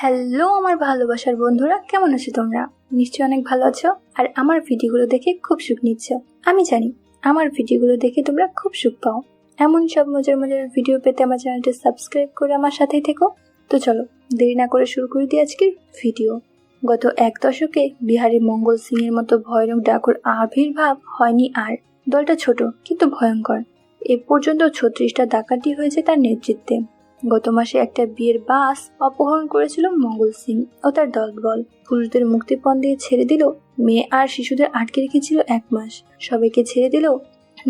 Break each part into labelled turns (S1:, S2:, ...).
S1: Hello আমার ভালোবাসার বন্ধুরা, কেমন আছো তোমরা? নিশ্চয়ই অনেক ভালো আছো আর আমার ভিডিওগুলো দেখে খুব সুখ নিচ্ছ। আমি জানি আমার ভিডিওগুলো দেখে তোমরা খুব সুখ পাও। এমন সব মজার মজার ভিডিও পেতে আমার চ্যানেলটি সাবস্ক্রাইব করে আমার সাথেই থেকো। তো চলো দেরি না করে শুরু করে দিই আজকের ভিডিও। গত এক দশকে বিহারে মঙ্গল সিং এর মতো ভয়ানক ডাকুর আবির্ভাব হয়নি আর। দলটা ছোট কিন্তু ভয়ঙ্কর। এ পর্যন্ত 36টা ডাকাতি হয়েছে তার নেতৃত্বে। গত মাসে একটা বিয়ের বাস অপহরণ করেছিল মঙ্গল সিং ও তার দলবল। পুরুষদের মুক্তিপণ দিয়ে ছেড়ে দিল, মেয়ে আর শিশুদের আটকে রেখেছিল 1 মাস। সবাইকে ছেড়ে দিল,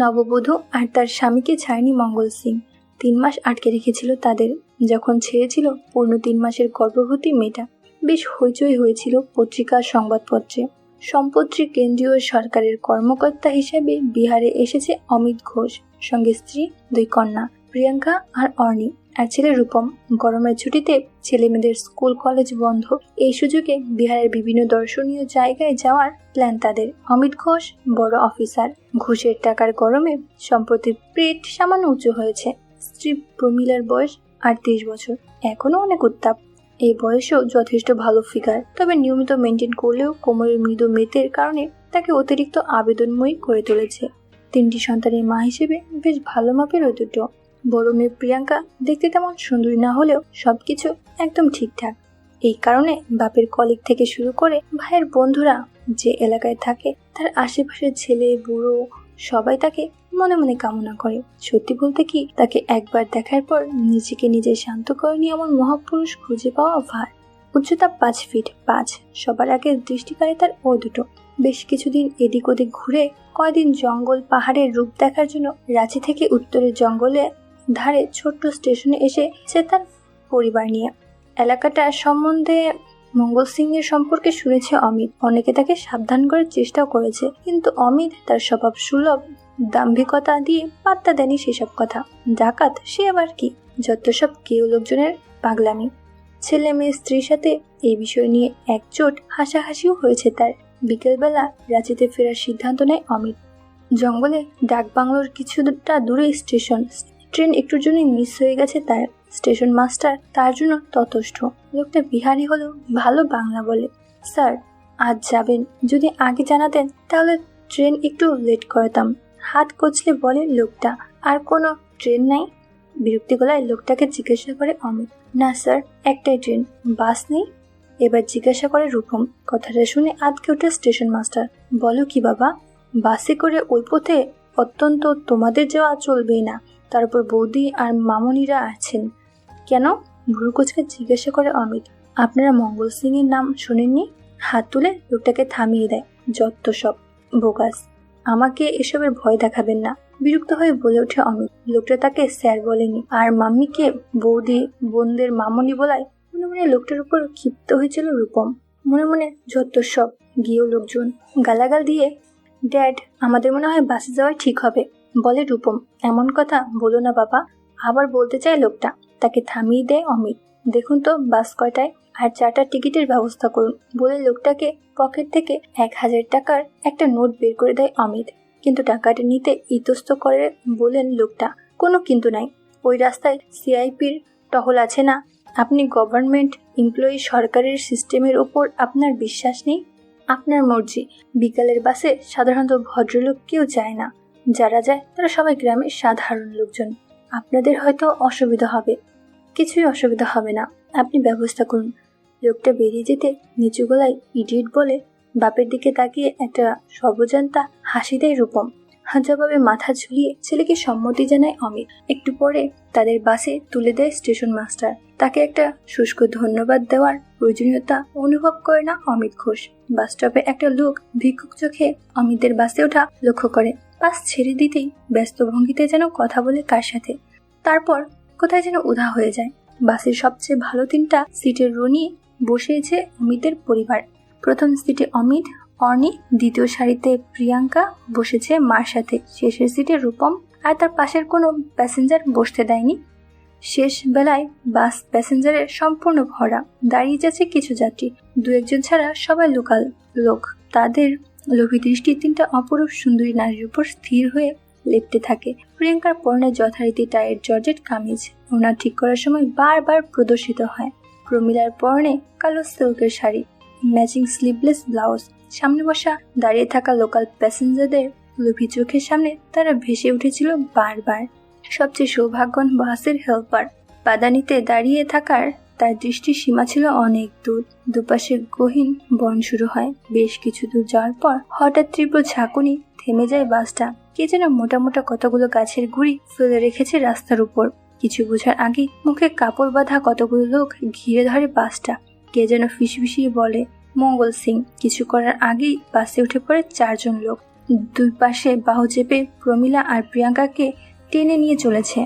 S1: নববধূ আর তার স্বামীকে ছাড়েনি মঙ্গল সিং। 3 মাস আটকে রেখেছিল তাদের। যখন ছেড়েছিল পূর্ণ 3 মাসের গর্ভবতী মেয়েটা। বেশ হইচই হয়েছিল পত্রিকা সংবাদপত্রে। সম্প্রতি কেন্দ্রীয় সরকারের কর্মকর্তা হিসেবে বিহারে এসেছে অমিত ঘোষ, সঙ্গে স্ত্রী, 2 কন্যা প্রিয়াঙ্কা আর অর্ণি আর ছেলে রূপম। গরমের ছুটিতে ছেলে মেয়েদের স্কুল কলেজ বন্ধ, এই সুযোগে বিহারের বিভিন্ন দর্শনীয় জায়গায় যাওয়ার প্ল্যান তাদের। অমিত ঘোষ বড় অফিসার। ঘুষের টাকার গরমে সম্প্রতি পেট সামান্য উঁচু হয়েছে। স্ত্রী প্রমিলার বয়স 38 বছর, এখনো অনেক উত্তাপ। এই বয়সেও যথেষ্ট ভালো ফিগার, তবে নিয়মিত মেনটেন করলেও কোমরের মৃদু মেতের কারণে তাকে অতিরিক্ত আবেদনময়ী করে তুলেছে। 3টি সন্তানের মা হিসেবে বেশ ভালো মাপের ওই দুটো। বড় মেয়ে প্রিয়াঙ্কা দেখতে তেমন সুন্দরী না হলেও সবকিছু একদম ঠিকঠাক। এই কারণে বাপের কলিগ থেকে শুরু করে ভাইয়ের বন্ধুরা যে এলাকায় থাকে তার আশেপাশের ছেলে বুড়ো সবাই তাকে মনে মনে কামনা করে। সত্যি বলতে কি, তাকে একবার দেখার পর নিজেকে নিজে শান্ত করেনি এমন মহাপুরুষ খুঁজে পাওয়া ভার। উচ্চতা 5 ফিট 5। সবার আগে দৃষ্টি কাড়ে তার ও দুটো। বেশ কিছুদিন এদিক ওদিক ঘুরে কয়দিন জঙ্গল পাহাড়ের রূপ দেখার জন্য রাঁচি থেকে উত্তরের জঙ্গলে ধারে ছোট্ট স্টেশনে এসেছে তার পরিবার নিয়ে। এলাকাটা সম্বন্ধে মঙ্গল সিং এর সম্পর্কে শুনেছে অমিত। অনেকে তাকে সাবধান করার চেষ্টাও করেছে, কিন্তু অমিত তার স্বভাব সুলভ দাম্ভিকতা দিয়ে পাত্তা দেয়নি সেসব কথা। ডাকাত সে আবার কি, যত সব কেউ লোকজনের পাগলামি। ছেলে মেয়ে স্ত্রীর সাথে এই বিষয় নিয়ে একজোট হাসাহাসিও হয়েছে তার। বিকেলবেলা রাঁচিতে ফেরার সিদ্ধান্ত নেয় অমিত। জঙ্গলে ডাক বাংলোর কিছুটা দূরে স্টেশন। ট্রেন একটুর জন্য মিস হয়ে গেছে তার। স্টেশন মাস্টার তার জন্য ততস্থ। লোকটা বিহারি হলেও ভালো বাংলা বলে। স্যার, আজ যাবেন, যদি আগে জানাতেন তাহলে ট্রেন একটু লেট করতাম। হাত কচলে বলে লোকটা। আর কোনো ট্রেন নাই? বিরক্তি গলায় লোকটাকে জিজ্ঞাসা করে অমিত। না স্যার, একটাই ট্রেন, বাস নেই। এবার জিজ্ঞাসা করে রূপম। কথাটা শুনে আটকে ওঠে স্টেশন মাস্টার। বলো কি বাবা, বাসে করে ওই পথে অত্যন্ত তোমাদের যাওয়া চলবেই না। তার উপর বৌদি আর মামনিরা আছেন। কেন? ভুরু কুচকে জিজ্ঞাসা করে অমিত। আপনারা মঙ্গল সিং এর নাম শোনেননি? হাত তুলে লোকটাকে থামিয়ে দেয়। যত সব বোগাস, আমাকে এসবের ভয় দেখাবেন না, বিরক্ত হয়ে বলে ওঠে অমিত। লোকটা তাকে স্যার বলেনি আর মাম্মিকে বৌদি বোনদের মামনি বলায় মনে মনে লোকটার উপর ক্ষিপ্ত হয়েছিল রূপম। মনে মনে যত সব। গিয়েও লোকজন গালাগাল দিয়ে, ড্যাড, আমাদের মনে হয় বাসে যাওয়াই ঠিক হবে, বলে রূপম। এমন কথা বলো না বাবা, আবার বলতে চায় লোকটা। তাকে থামিয়ে দেয় অমিত। দেখুন তো বাস কয়টায়, আর 4টা টিকিটের ব্যবস্থা করুন, বলে লোকটাকে পকেট থেকে 1000 টাকার একটা নোট বের করে দেয় অমিত। কিন্তু টাকাটা নিতে ইতস্ত করে বলেন লোকটা। কোনো কিন্তু নাই, ওই রাস্তায় সিআইপির টহল আছে না। আপনি গভর্নমেন্ট এমপ্লয়ি, সরকারের সিস্টেমের ওপর আপনার বিশ্বাস নেই? আপনার মর্জি। বিকালের বাসে সাধারণত ভদ্রলোক কেউ যায় না, যারা যায় তারা সবাই গ্রামের সাধারণ লোকজন। আপনাদের হয়তো অসুবিধা হবে। কিছুই অসুবিধা হবে না, আপনি ব্যবস্থা করুন। লোকটা বেরিয়ে যেতে নিচু গলায় ইডিয়েট বলে বাপের দিকে তাকিয়ে একটা সর্বজান্তা হাসি দেয় রূপম। জবাবে মাথা ঝুলিয়ে ছেলেকে সম্মতি জানায় অমিত। একটু পরে তাদের বাসে তুলে দেয় স্টেশন মাস্টার। তাকে একটা শুষ্ক ধন্যবাদ দেওয়ার প্রয়োজনীয়তা অনুভব করে না অমিত ঘোষ। বাস স্টপে একটা লোক ভিক্ষুক চোখে অমিতের বাসে ওঠা লক্ষ্য করে। বাস ছেড়ে দিতেই ব্যস্ত ভঙ্গিতে যেন কথা বলে কার সাথে, তারপর কোথায় যেন উধাও হয়ে যায়। বাসের সবচেয়ে ভালো 3টা সিটের রো নিয়ে বসেছে অমিতের পরিবার। প্রথম সিটে অমিত, অর্ণি, দ্বিতীয় সারিতে প্রিয়াঙ্কা বসেছে মার সাথে, শেষের সিটে রূপম। আর তার পাশের কোনো প্যাসেঞ্জার বসতে দেয়নি। শেষ বেলায় বাস প্যাসেঞ্জারের সম্পূর্ণ ভরা। দাঁড়িয়ে যাচ্ছে কিছু যাত্রী, 2-1 ছাড়া সবাই লোকাল লোক। তাদের লোভী দৃষ্টি 3টা অপরূপ সুন্দরী নারীর উপর স্থির হয়ে লেপ্টে থাকে। প্রিয়াঙ্কার পরনে যথারীতি টাইয়ের জর্জেট কামিজ, ওনার ঠিক করার সময় বারবার প্রদর্শিত হয়। প্রমিলার পরনে কালো সিল্কের শাড়ি, ম্যাচিং স্লিভলেস ব্লাউজ। সামনে বসা দাঁড়িয়ে থাকা লোকাল প্যাসেঞ্জারদের লোভী চোখের সামনে তারা ভেসে উঠেছিল বারবার। সবচেয়ে সৌভাগ্যবান বাসের হেল্পার পাদানিতে দাঁড়িয়ে থাকার তার দৃষ্টির সীমা ছিল অনেক দূর। দুপাশে গহীন বন শুরু হয়। বেশ কিছু দূর যাওয়ার পর হঠাৎ তীব্র ঝাঁকুনি, থেমে যায় বাসটা। কে যেন মোটা মোটা কতগুলো গাছের গুঁড়ি ফেলে রেখেছে রাস্তার উপর। কিছু বোঝার আগে মুখে কাপড় বাঁধা কতগুলো লোক ঘিরে ধরে বাসটা। কে যেন ফিসফিসিয়ে বলে মঙ্গল সিং। কিছু করার আগেই বাসে উঠে পড়ে 4 জন লোক। দুই পাশে বাহু চেপে প্রমিলা আর প্রিয়াঙ্কাকে টেনে নিয়ে চলেছে।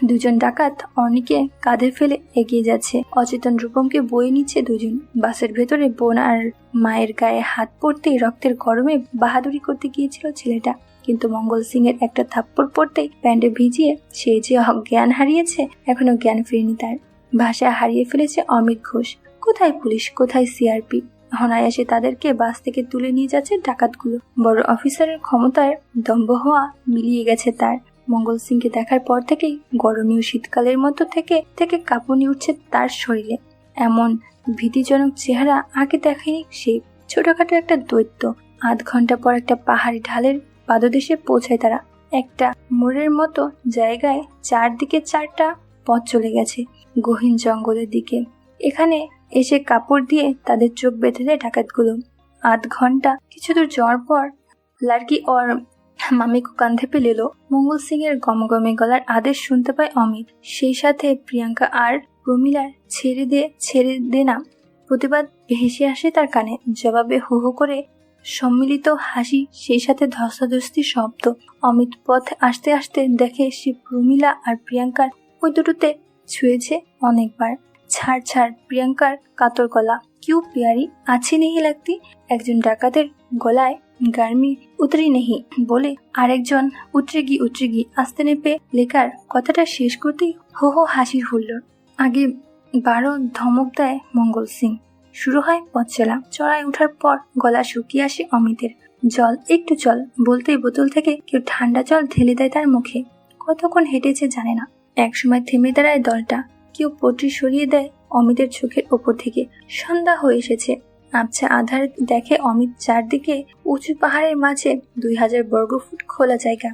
S1: 2 জন ডাকাত অর্ণিকে কাঁধে ফেলে এগিয়ে যাচ্ছে। অচেতন রূপমকে বয়ে নিচ্ছে 2 জন। বাসের ভেতরে বোন আর মায়ের গায়ে হাত পড়তেই রক্তের গরমে বাহাদুরি করতে গিয়েছিল ছেলেটা, কিন্তু মঙ্গল সিং এর একটা থাপ্পড় পড়তেই প্যান্টে ভিজিয়ে সে যে জ্ঞান হারিয়েছে, এখনো জ্ঞান ফিরেনি তার। ভাষা হারিয়ে ফেলেছে অমিত ঘোষ। কোথায় পুলিশ, কোথায় সিআরপি? অনায়াসে তাদেরকে বাস থেকে তুলে নিয়ে যাচ্ছে ডাকাতগুলো। বড় অফিসারের ক্ষমতার দম্ভ হওয়া মিলিয়ে গেছে তার। মঙ্গল সিংকে দেখার পর থেকেই গরমীয় শীতকালের মতো থেকে থেকে কাঁপুনি উঠছে তার শরীরে। এমন ভীতিজনক চেহারা আগে দেখেনি সে। ছোটখাটো একটা দৈত্য। 8 ঘন্টা পর একটা পাহাড়ি ঢালের পাদদেশে পৌঁছায় তারা। একটা মোড়ের মতো জায়গায় 4দিকে 4টা পথ চলে গেছে গহীন জঙ্গলের দিকে। এখানে এসে কাপড় দিয়ে তাদের চোখ বেঁধে দেয় ডাকাতগুলো। 8 ঘন্টা কিছু দূর যাওয়ার পর লাড়কি ওর মামি কো কাঁধে পে লেলো মঙ্গল সিং এর গমগমে গলার আদেশ শুনতে পায় অমিত। সেই সাথে প্রিয়াঙ্কা আর প্রমিলার ছেড়ে দে না প্রতিবাদ ভেসে আসে তার কানে। জবাবে হো হো করে সম্মিলিত হাসি, সেই সাথে ধস্তাধস্তি শব্দ। অমিত পথ আসতে আসতে দেখে সে প্রমিলা আর প্রিয়াঙ্কার ওই দুটোতে ছুঁয়েছে অনেকবার। ছাড় ছাড় প্রিয়াঙ্কার কাতর গলা। কিউ প্যারি আছি নেহি লাগতি। একজন ডাকাতের গলায় গার্মি উতরি নেহি বলে আরেকজন উতরেগি আস্তে নেপে লেখার কথাটা শেষ করতেই হো হো হাসির হুল্লোড়। আগে 12 ধমক দেয় মঙ্গল সিং। শুরু হয় পথ চলা। চড়ায় ওঠার পর গলা শুকিয়ে আসে অমিতের। জল, একটু জল বলতেই বোতল থেকে কেউ ঠান্ডা জল ঢেলে দেয় তার মুখে। কতক্ষণ হেঁটেছে জানে না। একসময় থেমে দাঁড়ায় দলটা। কেউ পট্টি সরিয়ে দেয় অমিতের চোখের ওপর থেকে। সন্ধ্যা হয়ে এসেছে। আবছা আধারে দেখে অমিত চারদিকে উঁচু পাহাড়ের মাঝে 2000 বর্গফুট খোলা জায়গা।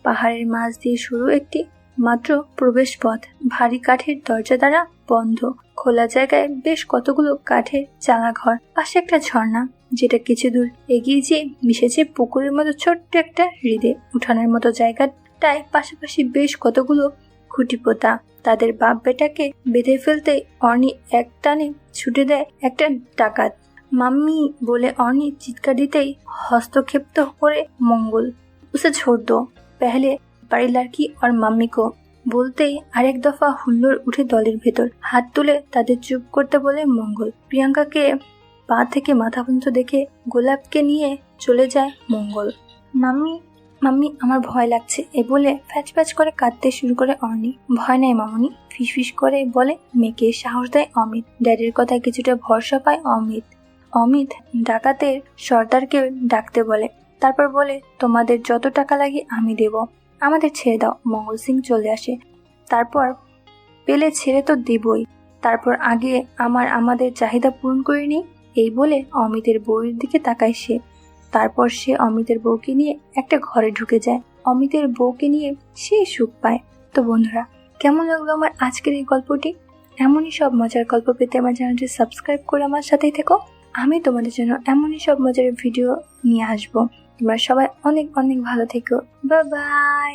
S1: পাহাড়ের মাঝ দিয়ে শুরু একটি মাত্র প্রবেশ পথ। ভারী কাঠের দরজা দ্বারা বন্ধ। খোলা জায়গায় বেশ কতগুলো কাঠের চালাঘর। পাশে একটা ঝর্ণা, যেটা কিছু দূর এগিয়ে যেয়ে মিশেছে পুকুরের মতো ছোট্ট একটা হ্রদে। উঠানের মতো জায়গাটায় পাশাপাশি বেশ কতগুলো খুঁটি পোতা। তাদের বাপ বেটাকে বেঁধে ফেলতে অর্নি এক টানে ছুটে দেয় একটা ডাকাত। মাম্মি বলে অর্নি চিৎকার দিতেই হস্তক্ষেপ করে মঙ্গল, উসে ছোড় দো, পেহলে বাড়ি লড়কি আর মাম্মি কো। বলতেই আরেক দফা হুল্লোড় উঠে দলের ভেতর। হাত তুলে তাদের চুপ করতে বলে মঙ্গল। প্রিয়াঙ্কাকে পা থেকে মাথা পর্যন্ত দেখে গোলাপকে নিয়ে চলে যায় মঙ্গল। মাম্মি মাম্মি আমার ভয় লাগছে, এ বলে ফ্যাচ ফ্যাচ করে কাঁদতে শুরু করে অর্নি। ভয় নাই মামুনি, ফিসফিস করে বলে মেয়েকে সাহস দেয় অমিত। ড্যাডির কথায় কিছুটা ভরসা পায় অমিত ডাকাতের সর্দারকে ডাকতে বলে। তারপর বলে তোমাদের যত টাকা লাগে আমি দেব, আমাদের ছেড়ে দাও। মঙ্গল সিং চলে আসে। তারপর পেলে ছেড়ে তো দেবই, তারপর আগে আমাদের চাহিদা পূরণ করে নি। এই বলে অমিতের বউয়ের দিকে তাকায় সে। তারপর সে অমিতের বউকে নিয়ে একটা ঘরে ঢুকে যায়। অমিতের বউকে নিয়ে সে সুখ পায়। তো বন্ধুরা, কেমন লাগলো আমার আজকের এই গল্পটি? এমনই সব মজার গল্প পেতে আমার চ্যানেলটি সাবস্ক্রাইব করে আমার সাথেই থেকো। আমি তোমাদের জন্য এমনই সব মজার ভিডিও নিয়ে আসবো। তোমরা সবাই অনেক অনেক ভালো থেকো। Bye bye.